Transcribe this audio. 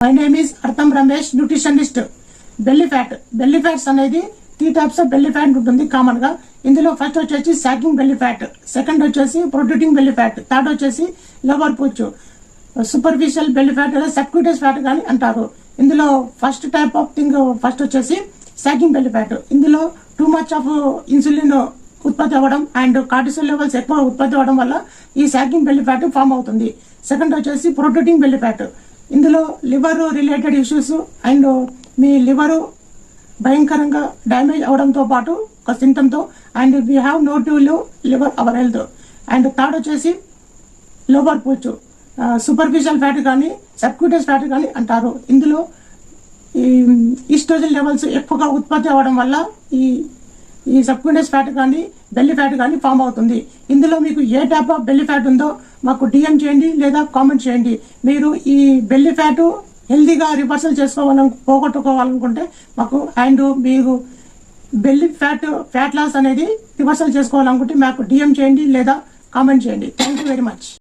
My name is అర్థం Ramesh, nutritionist. Belly fats అనేది 3 types of belly fat ఉంటుంది common గా. ఇందులో ఫస్ట్ వచ్చేసి సాగింగ్ బెల్లీ ఫ్యాట్, సెకండ్ వచ్చేసి ప్రొడ్యూటింగ్ బెల్లీ ఫ్యాట్, థర్డ్ వచ్చేసి lower pooch, superficial belly fat లేదా సబ్క్యూటస్ ఫ్యాట్ కానీ అంటారు. ఇందులో first type of thing first వచ్చేసి సాగింగ్ బెల్లీ ఫ్యాట్. ఇందులో టూ మచ్ ఆఫ్ ఇన్సులిన్ ఉత్పత్తి అవ్వడం అండ్ కార్టిసోల్ లెవెల్స్ ఎక్కువ ఉత్పత్తి అవ్వడం వల్ల ఈ సాగింగ్ బెల్లీ ఫ్యాట్ ఫామ్ అవుతుంది. సెకండ్ వచ్చేసి ప్రొడ్యూటింగ్ బెల్లీ ఫ్యాట్. ఇందులో లివర్ రిలేటెడ్ ఇష్యూస్ అండ్ మీ లివర్ భయంకరంగా డ్యామేజ్ అవడంతో పాటు ఒక సింటమ్తో and we have know to liver our health. And third వచ్చేసి లోవర్ పూచ్, సూపర్ఫిషియల్ ఫ్యాట్ కానీ సబ్క్యూటస్ ఫ్యాట్ కానీ అంటారు. ఇందులో ఈ ఈస్ట్రోజన్ లెవెల్స్ ఎక్కువగా ఉత్పత్తి అవ్వడం వల్ల ఈ సబ్క్యూటస్ ఫ్యాట్ కానీ బెల్లీ ఫ్యాట్ కానీ ఫామ్ అవుతుంది. ఇందులో మీకు ఏ టైప్ ఆఫ్ బెల్లీ ఫ్యాట్ ఉందో మాకు డిఎం చేయండి లేదా కామెంట్ చేయండి. మీరు ఈ బెల్లీ ఫ్యాట్ హెల్దీగా రివర్సల్ పోగొట్టుకోవాలనుకుంటే మాకు అండ్ మీరు బెల్లీ ఫ్యాట్ లాస్ అనేది రివర్సల్ చేసుకోవాలనుకుంటే మాకు డిఎం చేయండి లేదా కామెంట్ చేయండి. Thank you very much.